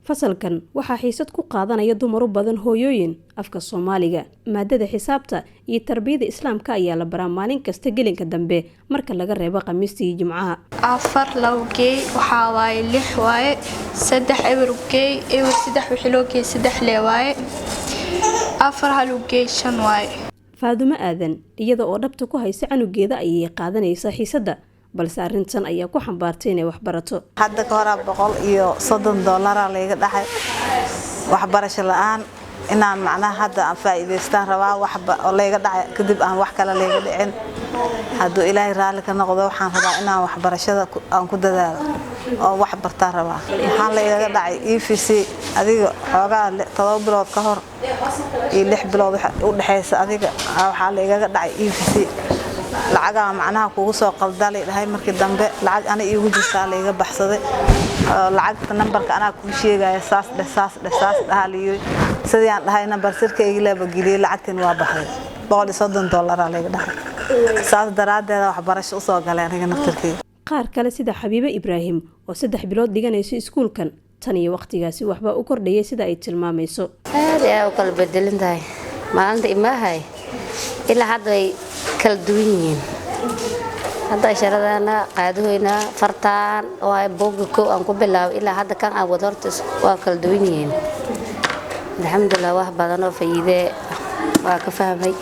fasalkan waxaa xiisad ku qaadanaya dumar u badan hooyooyin afka Soomaaliga maadada xisaabta iyo tarbiyada Islaamka ayaa la baraa maalin kasta gelinka dambe marka laga reebo Khamiista iyo Jimcaha. 4 lawgey waxa waaye 6 waaye 3 ewergey 3 wixii loo geey 3 lee waaye 4 halugey 5 waaye. Faadumo Aadan iyada oo dhabta ku haysa canugeeda ayay qaadanaysaa xiisada balse arintan ayaa ku xambaartay inay wax barato. Hadda ka hor $130 laga dhaxay waxbarasho la'aan inaan macnaha hadda aan faa'iideystaan rabaa wax oo laga dhacay kadib aan wax kale laga dhicin hadduu Ilaahay raali ka noqdo waxaan rabaa inaan waxbarashada aan ku dadaalo oo wax bartaan rabaa waxaan laga dhacay EFC adiga xoogaa 7 bilood ka hor iyo 6 bilood u dhaxaysa adiga waxaa laga dhacay EFC lacaga macnaha kugu soo qaldalay dhahay markii dambe lacag ana iigu jirtaa laga baxsaday lacagta numberka ana ku sheegay saas dhahaliyay sidii aan dhahay number sirkayga la bagilay lacagtan waa baxay $130 laga dhahay saas daraadeed waxbarasho soo galay aniga naftirkii qaar kale sida Xabiiba Ibraahim oo 3 bilood dhiganayso iskuulkan tan iyo waqtigaasi waxba u kordhayay sida ay tilmaamayso aad ay u kala bedelantahay maalinta imaahay ilaa hadda ay kala duwan yihiin hadda sharadana qaadooyna fartaan oo ay boogko aan ku bilaabo ilaa hadda kan aan wado horta waa kala duwan yihiin alxamdulillah wax badan oo faa'iido waa ka fahmay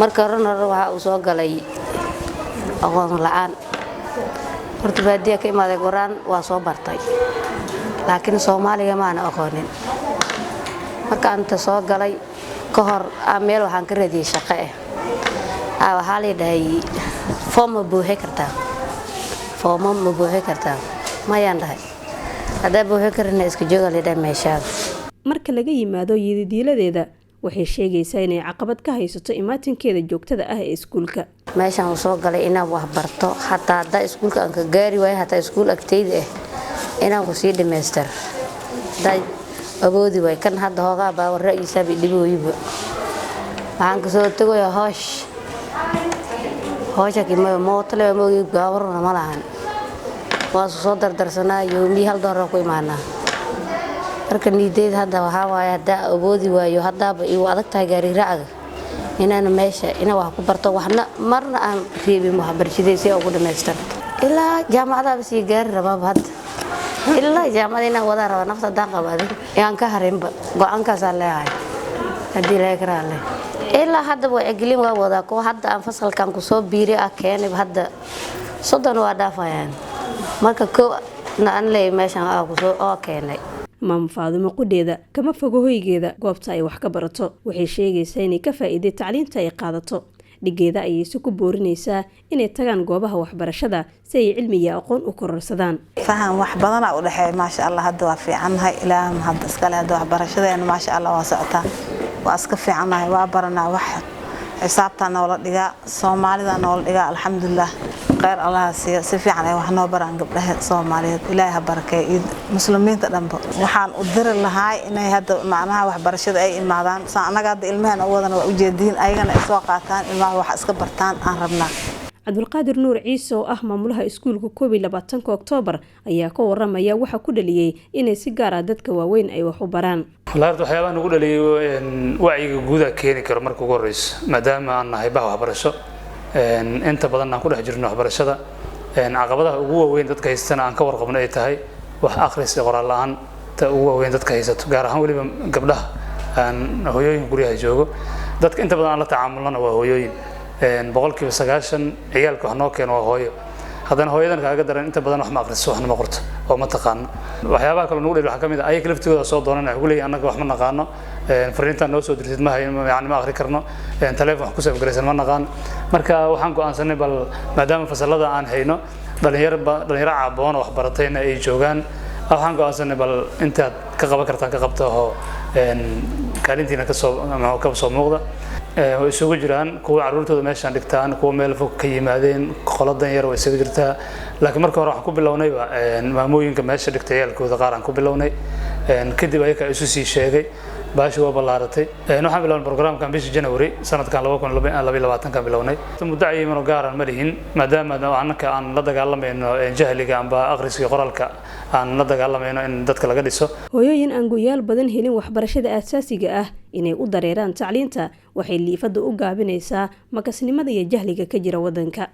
marka horena waxa uu soo galay aqoon la'aan horta baadiya ka imaaday Quraan waa soo bartay laakiin Soomaaliga ma aan aqoonin marka anta soo galay ka hor meel waxaan ka raadiyay shaqo waxaa la dhahay foom buuxi kartaa mayaan dhahay hadaa buuxi karina iska jooga la dhahay meeshaada marka laga yimaado yididiiladeeda waxay sheegaysaa inay caqabad ka haysato imaatinkeeda joogtada ah ee iskuulka meeshan uu soo galay inaan wax barto hataa hadda iskuulka aan ka gaari waayo hataa iskuul agteyda inaan ku sii dhameystir day awoodi way kan hadda hoogaa baa ra'yiisa bidibooyiba waxaan ka soo tagay hooshka kima mootale ma ogi gawarna ma lahan waa soo dardarsanaa yoomi $1 ku imaana marka niideed hadda waxa waaye hadda awoodi waayo hadaba ii adag tahay gaari raaca inaan meesha ina wax ku barto waxna marna aan reebin waxbarashadiisa ugu dhameystir ilaa jaamacada si gaari rabaa hadda ilaa jaamacada wada raba nafta daaqabadi aan ka harinba go'aankaas leeyahay hadii la ekraale ilaa hadda way aglin waa wada ko hadda aan fasalkan ku soo biiri keenay hadda soddon waa dhaafayaan marka ko aan leey meeshan ku soo keenay Maam Faadumo qudeeda kama fogo hoygeeda goobta ay wax ka barato waxay sheegaysaa inay ka faa'iiday tacliinta ay qaadato dhigeeda ayay ku boorinaysaa inay tagaan goobaha waxbarashada si ay cilmi iyo aqoon u kororsadaan faham wax badan u dhaxay ma sha Allah hadda waa fiicanahay ilaa hadda iska leh waxbarashadeena ma sha Allah waa socotaa waa iska fiicanahay waa baranaa wax xisaabta noola dhiga Soomaalida noola dhiga alxamdulillah khayr Allah si fiican ay wax noo baraan gabdhaha Soomaaliyeed Ilaahay barakeeyo muslimiinta dhanba waxaan u diri lahaa inay hadda macnaha waxbarashada ay imaadaan anaga hadda ilmaheena wadana waa u jeedin ayagana soo qaataan ilmaha wax iska bartaan aan rabnaa Cabdulqaadir Nuur Ciise oo ah maamulaha iskuulka 22 Oktoobar ayaa ka waramaya waxa ku dhaliyay inay si gaar ah dadka waaweyn ay wax u baraan. waxyaabaha ugu dhaliyay wacyiga guud keeni karo marka ugu horeyso maadaama aan nahay bah waxbarasho inta badan aan ku dhex jirno waxbarashada caqabadaha ugu waaweyn dadka haystana aan ka warqabno ay tahay wax akhris iyo qoraal la'aan ta ugu waaweyn dadka haysato gaar ahaan waliba gabdhaha aan hooyooyin guriga joogo dadka inta badan aan la tacaamulana waa hooyooyin 90% ciyaalka wax noo keeno waa hooyo haddana hooyadan kaaga daran inta badan wax ma akhriso waxna ma qorto oo ma taqaano waxyaabaha kale nagu dheer waxa kamid ah ayaga laftooda soo doonanay ugu leeyahay anaga wax ma naqaano fariinta noo soo dirtid ma hayno yani ma akhri karno telefoon wax ku soo galaysan ma naqaan marka waxaan go'aansanay bal maadaama fasalada aan hayno dhalinyaro caaboon wax baratayna ay joogaan waxaan go'aansanay bal intaad ka qaban kartaan ka qabto oo kaalintiina ka soo muuqda oo isugu jiraan kuwa caruurtooda meeshan dhigtaan kuwa meel fog ka yimaadeen qoladan yar way isugu jirtaa laakiin marka hore waxaan ku bilownay maamooyinka meesha dhigtay yaalkooda qaar aan ku bilownay kadib ayaga isu sii sheegay baashi waa ballaaratay waxaan bilownay programkan bishii January sanadkan 2022 kan bilownay muddo cayiman oo gaar ah ma lihin maadaama annaka aan la dagaalamayno jahliga amba akhriska qoraalka aan la dagaalamayno in dadka laga dhiso hooyooyin aan go'yaal badan helin waxbarashada aasaasiga ah inay u dareeraan tacliinta waxay liifada u gaabinaysaa makasnimada iyo jahliga ka jira wadanka.